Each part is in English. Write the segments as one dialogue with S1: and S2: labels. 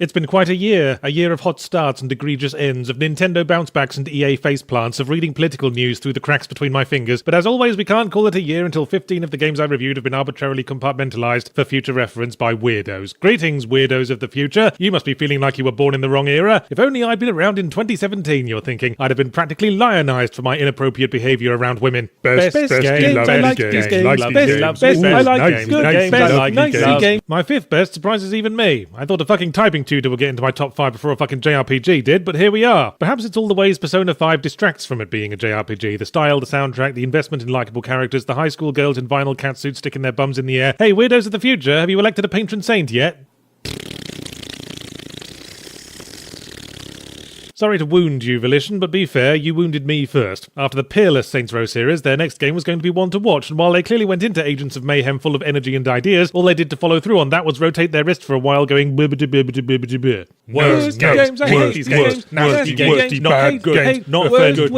S1: It's been quite a year of hot starts and egregious ends, of Nintendo bouncebacks and EA faceplants, of reading political news through the cracks between my fingers, but as always we can't call it a year until 15 of the games I reviewed have been arbitrarily compartmentalized for future reference by weirdos. Greetings, weirdos of the future. You must be feeling like you were born in the wrong era. If only I'd been around in 2017, you're thinking. I'd have been practically lionized for my inappropriate behavior around women. Best game, I like games, I like games. My fifth best surprises even me. I thought a fucking typing tutor would get into my top 5 before a fucking JRPG did, but here we are. Perhaps it's all the ways Persona 5 distracts from it being a JRPG. The style, the soundtrack, the investment in likeable characters, the high school girls in vinyl catsuits sticking their bums in the air. Hey, weirdos of the future, have you elected a patron saint yet? Sorry to wound you, Volition, but be fair, you wounded me first. After the peerless Saints Row series, their next game was going to be one to watch, and while they clearly went into Agents of Mayhem full of energy and ideas, all they did to follow through on that was rotate their wrist for a while going bibbidi-bibbidi-bibbidi-bibbidi.
S2: Worst games, I hate these games, nasty games, bad games, not good.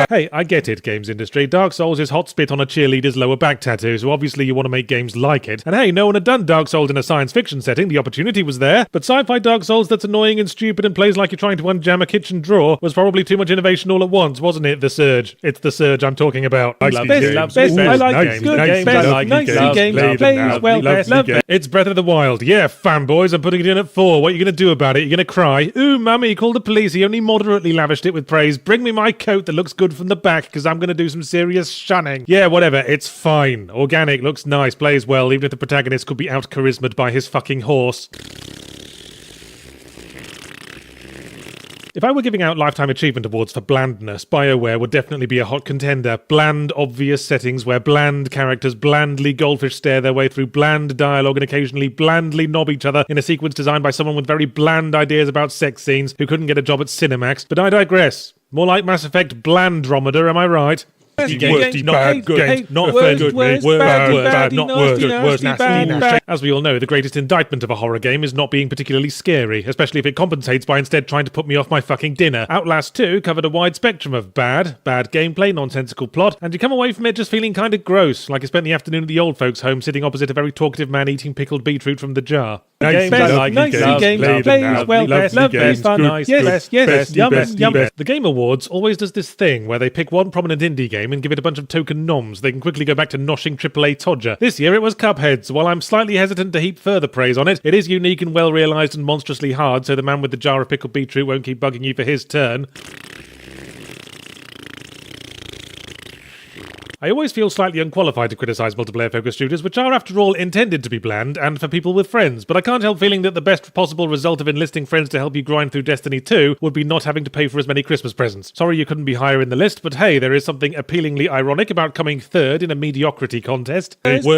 S1: Hey, I get it, games industry. Dark Souls is hot spit on a cheerleader's lower back tattoo, so obviously you want to make games like it. And hey, no one had done Dark Souls in a science fiction setting, the opportunity was there, but sci-fi Dark Souls that's annoying and stupid and plays like you're trying to unjam a kitchen drawer was probably too much innovation all at once, wasn't it? The Surge. It's the Surge I'm talking about.
S2: I like games.
S1: It's Breath of the Wild. Yeah, fanboys, I'm putting it in at 4. What are you going to do about it? You're going to cry? Ooh, mummy, call the police. He only moderately lavished it with praise. Bring me my coat that looks good from the back, because I'm going to do some serious shunning. Yeah, whatever. It's fine. Organic, looks nice, plays well, even if the protagonist could be out-charismaed by his fucking horse. If I were giving out Lifetime Achievement Awards for blandness, BioWare would definitely be a hot contender. Bland, obvious settings where bland characters blandly goldfish stare their way through bland dialogue and occasionally blandly knob each other in a sequence designed by someone with very bland ideas about sex scenes who couldn't get a job at Cinemax. But I digress. More like Mass Effect Blandrometer, am I right?
S2: As we all know,
S1: the greatest indictment of a horror game is not being particularly scary, especially if it compensates by instead trying to put me off my fucking dinner. Outlast 2 covered a wide spectrum of bad gameplay, nonsensical plot, and you come away from it just feeling kind of gross, like you spent the afternoon at the old folks' home sitting opposite a very talkative man eating pickled beetroot from the jar. The Game Awards always does this thing where they pick one prominent indie game and give it a bunch of token noms. They can quickly go back to noshing AAA Todger. This year it was Cuphead, so while I'm slightly hesitant to heap further praise on it, it is unique and well realised and monstrously hard, so the man with the jar of pickled beetroot won't keep bugging you for his turn. I always feel slightly unqualified to criticise multiplayer-focused shooters, which are, after all, intended to be bland and for people with friends, but I can't help feeling that the best possible result of enlisting friends to help you grind through Destiny 2 would be not having to pay for as many Christmas presents. Sorry you couldn't be higher in the list, but hey, there is something appeally ironic about coming third in a mediocrity contest. Naughty,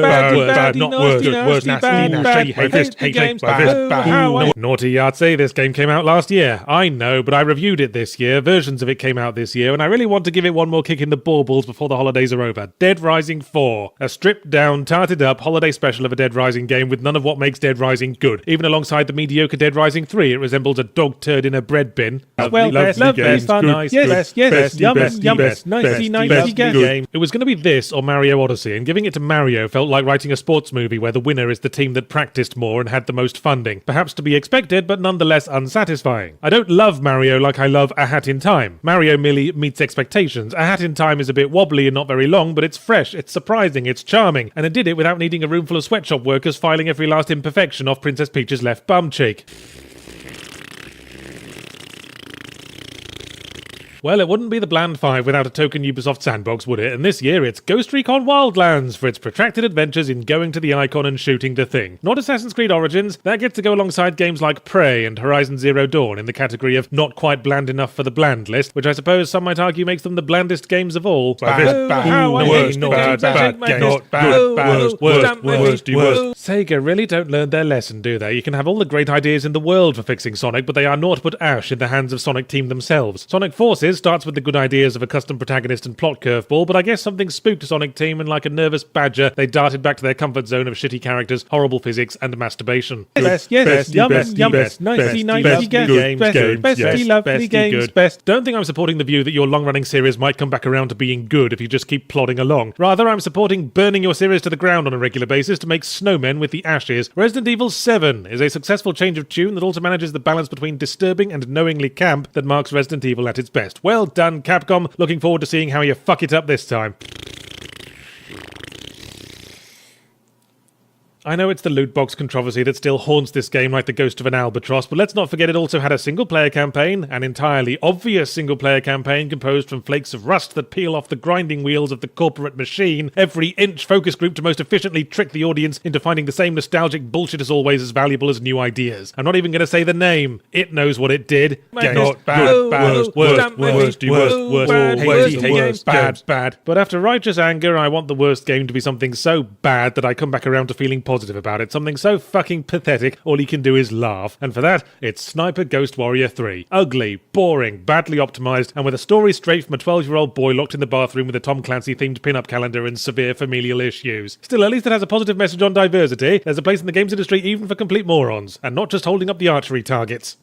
S1: I'd say this game came out last year. I know, but I reviewed it this year, versions of it came out this year, and I really want to give it one more kick in the baubles before the holidays are over. Dead Rising 4. A stripped-down, tarted-up holiday special of a Dead Rising game with none of what makes Dead Rising good. Even alongside the mediocre Dead Rising 3, it resembles a dog turd in a bread bin. It was going to be this or Mario Odyssey, and giving it to Mario felt like writing a sports movie where the winner is the team that practiced more and had the most funding. Perhaps to be expected, but nonetheless unsatisfying. I don't love Mario like I love A Hat in Time. Mario merely meets expectations. A Hat in Time is a bit wobbly and not very long, but it's fresh, it's surprising, it's charming, and it did it without needing a room full of sweatshop workers filing every last imperfection off Princess Peach's left bum cheek. Well, it wouldn't be the bland 5 without a token Ubisoft sandbox, would it? And this year it's Ghost Recon Wildlands for its protracted adventures in going to the Icon and shooting the thing. Not Assassin's Creed Origins, that gets to go alongside games like Prey and Horizon Zero Dawn in the category of not quite bland enough for the bland list, which I suppose some might argue makes them the blandest games of all. Sega really don't learn their lesson, do they? You can have all the great ideas in the world for fixing Sonic, but they are naught but ash in the hands of Sonic Team themselves. Sonic Forces series starts with the good ideas of a custom protagonist and plot curveball, but I guess something spooked Sonic Team, and like a nervous badger, they darted back to their comfort zone of shitty characters, horrible physics, and masturbation.
S2: Best, yes, yum, best, nicey, games, bestie, lovely games, best.
S1: Don't think I'm supporting the view that your long-running series might come back around to being good if you just keep plodding along. Rather, I'm supporting burning your series to the ground on a regular basis to make snowmen with the ashes. Resident Evil 7 is a successful change of tune that also manages the balance between disturbing and knowingly camp that marks Resident Evil at its best. Well done, Capcom. Looking forward to seeing how you fuck it up this time. I know it's the loot box controversy that still haunts this game like the ghost of an albatross, but let's not forget it also had a single-player campaign, an entirely obvious single-player campaign composed from flakes of rust that peel off the grinding wheels of the corporate machine, every inch focus group to most efficiently trick the audience into finding the same nostalgic bullshit as always as valuable as new ideas. I'm not even going to say the name. It knows what it did.
S2: Not bad,
S1: bad. But after righteous anger, I want the worst game to be something so bad that I come back around to feeling positive about it, something so fucking pathetic all he can do is laugh. And for that, it's Sniper Ghost Warrior 3. Ugly, boring, badly optimized, and with a story straight from a 12-year-old boy locked in the bathroom with a Tom Clancy-themed pin-up calendar and severe familial issues. Still, at least it has a positive message on diversity. There's a place in the games industry even for complete morons, and not just holding up the archery targets.